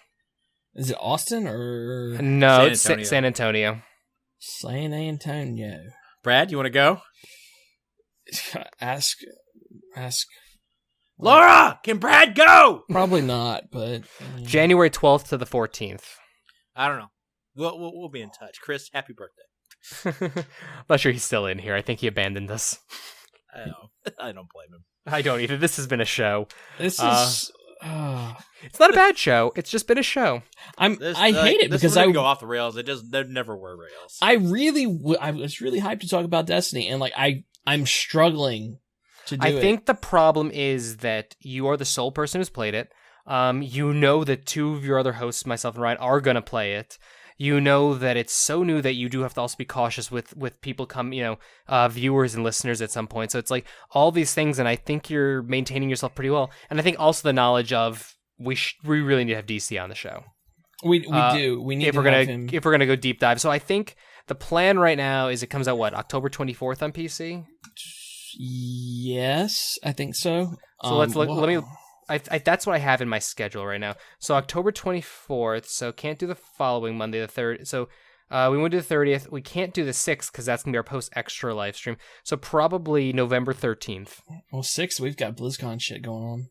Yeah. Is it Austin or? No, it's San Antonio. San Antonio. Brad, you want to go? Ask. Laura, can Brad go? Probably not, but January 12th to the 14th. I don't know. We'll be in touch. Chris, happy birthday. I'm not sure he's still in here. I think he abandoned us. I know. I don't blame him. I don't either. This has been a show. This is. It's not a bad show. It's just been a show. I hate it because I go off the rails. There never were rails. I was really hyped to talk about Destiny, and like I'm struggling to do it. I think the problem is that you are the sole person who's played it. You know that two of your other hosts, myself and Ryan, are gonna play it. You know that it's so new that you do have to also be cautious with people viewers and listeners at some point. So it's like all these things, and I think you're maintaining yourself pretty well. And I think also the knowledge of we really need to have DC on the show. We do. We need to have him. If we're gonna go deep dive. So I think the plan right now is it comes out October 24th on PC. Yes, I think so. So let's look. Let me. That's what I have in my schedule right now. So October 24th. So can't do the following Monday, the 3rd. So we went to the 30th. We can't do the 6th because that's gonna be our post extra live stream. So probably November 13th. Well, 6th we've got BlizzCon shit going on.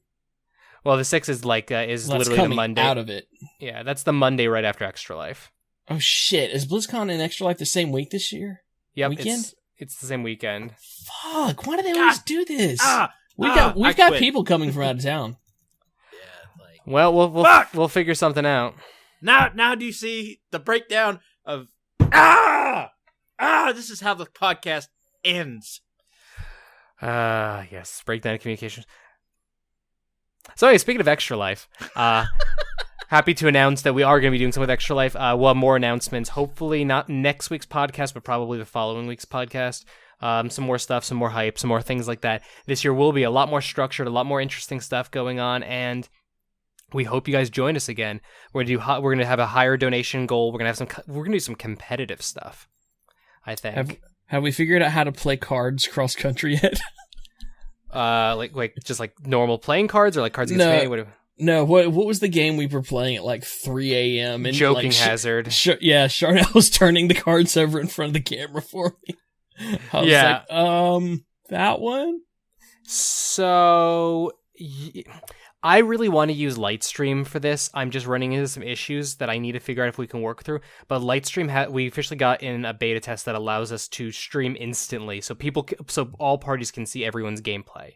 Well, the 6th is literally the Monday out of it. Yeah, that's the Monday right after Extra Life. Oh shit! Is BlizzCon and Extra Life the same week this year? Yep, weekend. It's the same weekend. Fuck! Why do they always do this? We've I got quit. people coming from out of town. Yeah, like Well, we'll figure something out. now do you see the breakdown of this is how the podcast ends. Yes, breakdown of communications. So, anyway, speaking of Extra Life, happy to announce that we are going to be doing some with Extra Life. We'll have more announcements. Hopefully, not next week's podcast, but probably the following week's podcast. Some more stuff, some more hype, some more things like that. This year will be a lot more structured, a lot more interesting stuff going on, and we hope you guys join us again. We're going to have a higher donation goal. We're going to do some competitive stuff, I think. Have we figured out how to play cards cross country yet? Like just like normal playing cards or like Cards Against Humanity? No, what was the game we were playing at like 3 a.m.? And Joking like, Hazard. Charnel was turning the cards over in front of the camera for me. I was like, that one? So, I really want to use Lightstream for this. I'm just running into some issues that I need to figure out if we can work through. But Lightstream, we officially got in a beta test that allows us to stream instantly, so all parties can see everyone's gameplay.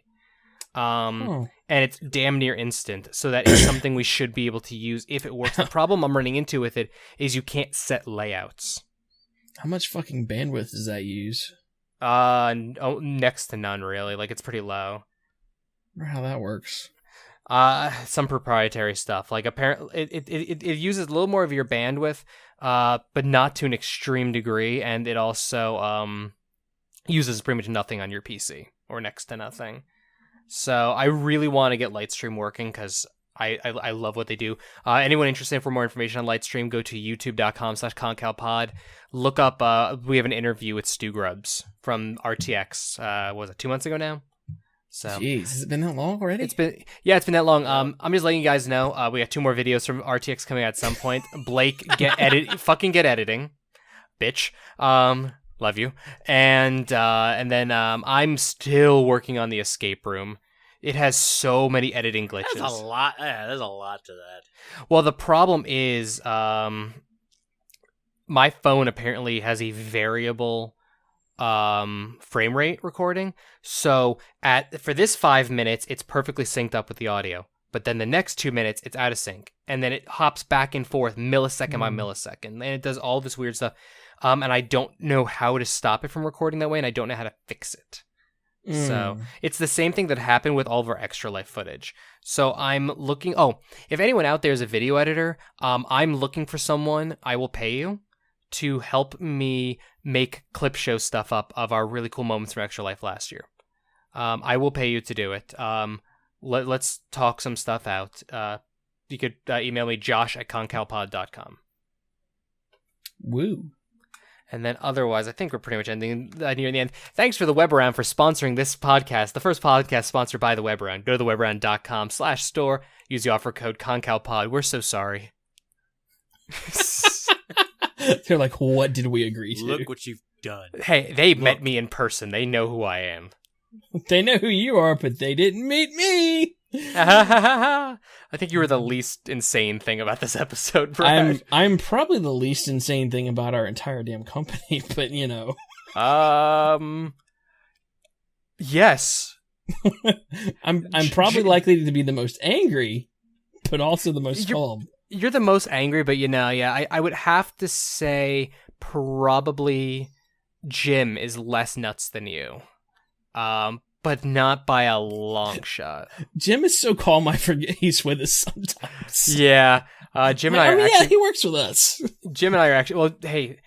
And it's damn near instant, so that is something we should be able to use if it works. The problem I'm running into with it is you can't set layouts. How much fucking bandwidth does that use? Next to none, really. Like, it's pretty low. I wonder how that works. Some proprietary stuff. Like, apparently, it uses a little more of your bandwidth, but not to an extreme degree, and it also uses pretty much nothing on your PC, or next to nothing. So I really want to get Lightstream working, because I love what they do. Anyone interested for more information on Lightstream, go to youtube.com/concalpod. Look up, we have an interview with Stu Grubbs from RTX, was it 2 months ago now? So, jeez, has it been that long already? It's been that long. I'm just letting you guys know, we got 2 more videos from RTX coming out at some point. Blake, get editing, bitch. Love you. And then I'm still working on the escape room. It has so many editing glitches. There's a lot. Yeah, there's a lot to that. Well, the problem is, my phone apparently has a variable frame rate recording. So for this 5 minutes, it's perfectly synced up with the audio. But then the next 2 minutes, it's out of sync. And then it hops back and forth millisecond by millisecond. And it does all this weird stuff. And I don't know how to stop it from recording that way, and I don't know how to fix it. So it's the same thing that happened with all of our Extra Life footage. So I'm looking... Oh, if anyone out there is a video editor, I'm looking for someone. I will pay you to help me make clip show stuff up of our really cool moments from Extra Life last year. I will pay you to do it. Let's talk some stuff out. You could email me, josh@concalpod.com. Woo. And then otherwise, I think we're pretty much ending near the end. Thanks for the Webaround for sponsoring this podcast, the first podcast sponsored by the Webaround. Go to thewebaround.com/store. Use the offer code CONCALPOD. We're so sorry. They're like, what did we agree to? Look what you've done. Hey, they met me in person. They know who I am. They know who you are, but they didn't meet me. I think you were the least insane thing about this episode, Brad. I'm probably the least insane thing about our entire damn company, but you know. Yes. I'm probably likely to be the most angry, but also the most calm. You're the most angry, but I would have to say probably Jim is less nuts than you. But not by a long shot. Jim is so calm, I forget he's with us sometimes. Yeah. Jim and I are actually... he works with us. Jim and I are actually... Well, hey,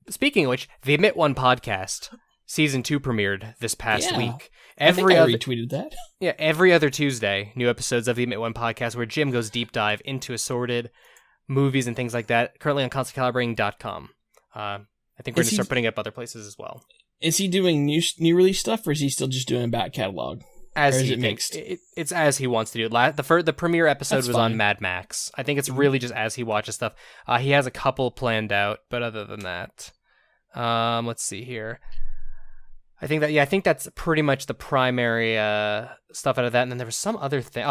speaking of which, the Admit One podcast, Season 2 premiered this past week. I retweeted that. Yeah, every other Tuesday, new episodes of the Admit One podcast where Jim goes deep dive into assorted movies and things like that, currently on constantlycalibrating.com. I think we're going to start putting it up other places as well. Is he doing new release stuff, or is he still just doing back catalog? As he mixed? It's as he wants to do it. The premiere episode was on Mad Max. I think it's really just as he watches stuff. He has a couple planned out, but other than that, let's see here. I think that's pretty much the primary stuff out of that. And then there was some other thing.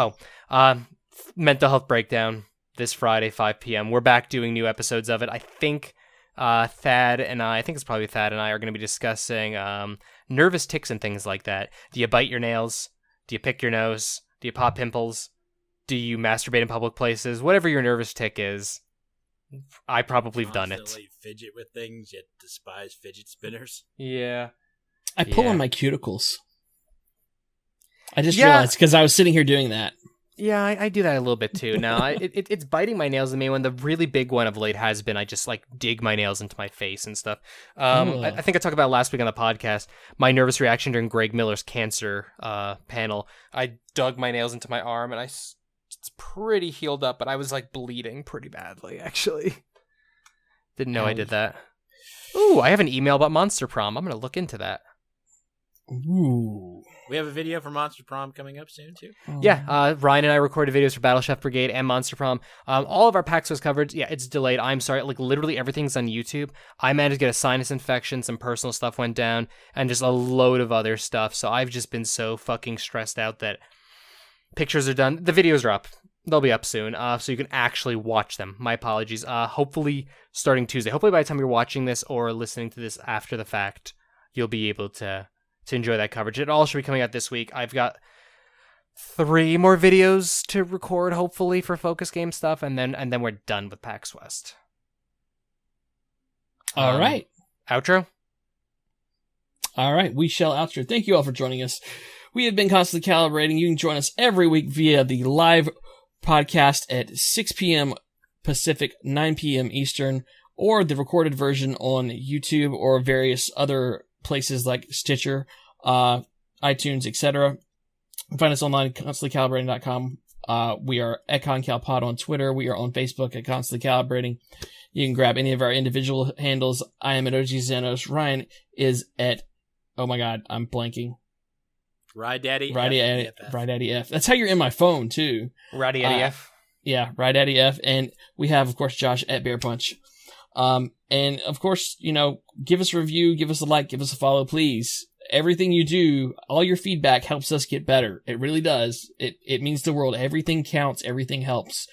Mental Health Breakdown this Friday, 5 p.m. We're back doing new episodes of it. I think Thad and I think it's probably Thad and I are going to be discussing nervous tics and things like that. Do you bite your nails? Do you pick your nose? Do you pop pimples? Do you masturbate in public places? Whatever your nervous tick is, I probably have done it. Constantly fidget with things, yet despise fidget spinners. Yeah. I pull on my cuticles. I just realized because I was sitting here doing that. Yeah, I do that a little bit too. Now, it's biting my nails. The main one, the really big one of late has been I just like dig my nails into my face and stuff. I think I talked about last week on the podcast, my nervous reaction during Greg Miller's cancer panel. I dug my nails into my arm and it's pretty healed up, but I was like bleeding pretty badly, actually. Didn't know I did that. Ooh, I have an email about Monster Prom. I'm going to look into that. Ooh. We have a video for Monster Prom coming up soon, too. Yeah, Ryan and I recorded videos for Battle Chef Brigade and Monster Prom. All of our PAX West coverage, it's delayed. I'm sorry. Like, literally everything's on YouTube. I managed to get a sinus infection. Some personal stuff went down, and just a load of other stuff. So I've just been so fucking stressed out that pictures are done. The videos are up. They'll be up soon, so you can actually watch them. My apologies. Hopefully starting Tuesday. Hopefully by the time you're watching this or listening to this after the fact, you'll be able to enjoy that coverage. It all should be coming out this week. I've got 3 more videos to record, hopefully, for Focus Game stuff, and then we're done with PAX West. All right. Outro? All right, we shall outro. Thank you all for joining us. We have been Constantly Calibrating. You can join us every week via the live podcast at 6 p.m. Pacific, 9 p.m. Eastern, or the recorded version on YouTube or various other places like Stitcher, iTunes, etc. Find us online at constantlycalibrating.com. We are at ConCalPod on Twitter. We are on Facebook at Constantly Calibrating. You can grab any of our individual handles. I am at OG Xanos. Ryan is at, oh my god, I'm blanking. Ride Daddy F. That's how you're in my phone, too. Rowdy Eddie F. Yeah, Ride Daddy F. And we have, of course, Josh at Bear Punch. And of course, give us a review, give us a like, give us a follow, please. Everything you do, all your feedback helps us get better. It really does. It means the world. Everything counts. Everything helps.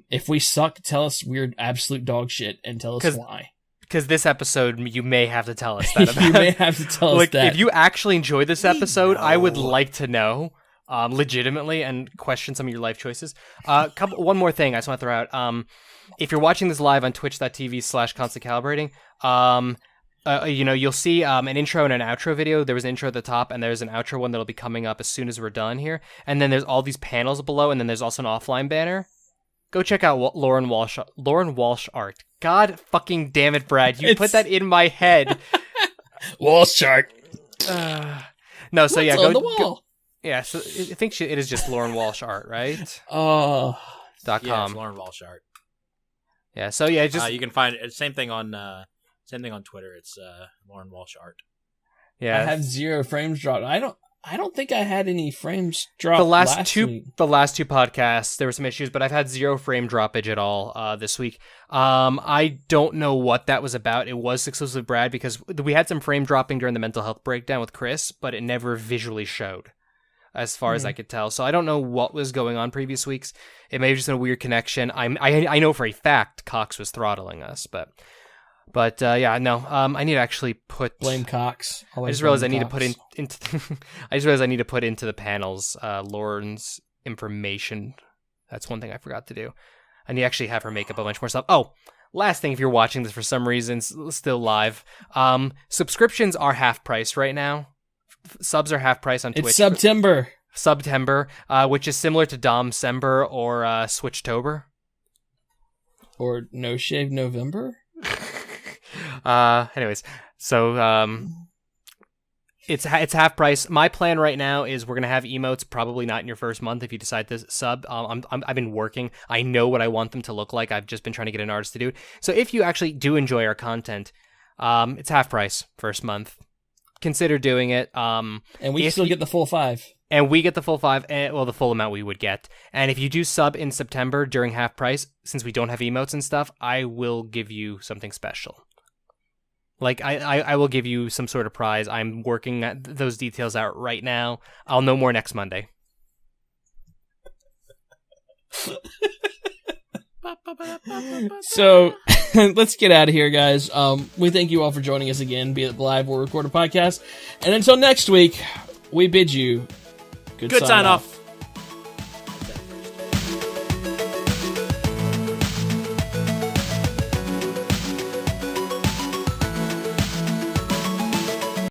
If we suck, tell us we're absolute dog shit and tell us why. Because this episode, you may have to tell us that about. You may have to tell us that. If you actually enjoyed this episode, I would like to know, legitimately, and question some of your life choices. One more thing I just want to throw out. If you're watching this live on twitch.tv/constantcalibrating, you'll see an intro and an outro video. There was an intro at the top, and there's an outro one that'll be coming up as soon as we're done here. And then there's all these panels below, and then there's also an offline banner. Go check out Lauren Walsh art. God fucking damn it, Brad. You put that in my head. Walsh art. No, so What's yeah, on the wall? So I think it is just Lauren Walsh art, right? .com. Yeah, it's Lauren Walsh art. Yeah, so yeah, just you can find it. Same thing on Twitter. It's Lauren Walsh art. Yeah, I have 0 frames dropped. I don't think I had any frames dropped the last two podcasts. There were some issues, but I've had 0 frame droppage at all this week. I don't know what that was about. It was exclusively Brad because we had some frame dropping during the mental health breakdown with Chris, but it never visually showed, as far as I could tell. So I don't know what was going on previous weeks. It may have just been a weird connection. I know for a fact Cox was throttling us, but yeah, no. I need to actually put blame Cox. I just realized I need to put into. I just realized I need to put into the panels Lauren's information. That's one thing I forgot to do. I need to actually have her make up a bunch more stuff. Oh, last thing, if you're watching this for some reason, still live, subscriptions are half price right now. Subs are half price on Twitch. It's Subtember, which is similar to Domcember or Switchtober. Or No Shave November? Anyways, so it's half price. My plan right now is we're gonna have emotes probably not in your first month if you decide to sub. I've been working. I know what I want them to look like. I've just been trying to get an artist to do it. So if you actually do enjoy our content, it's half price first month. Consider doing it. And we still get the full 5. And we get the full 5, the full amount we would get. And if you do sub in September during half price, since we don't have emotes and stuff, I will give you something special. Like, I will give you some sort of prize. I'm working those details out right now. I'll know more next Monday. So, let's get out of here, guys. We thank you all for joining us again, be it live or recorded podcast. And until next week, we bid you Good sign off.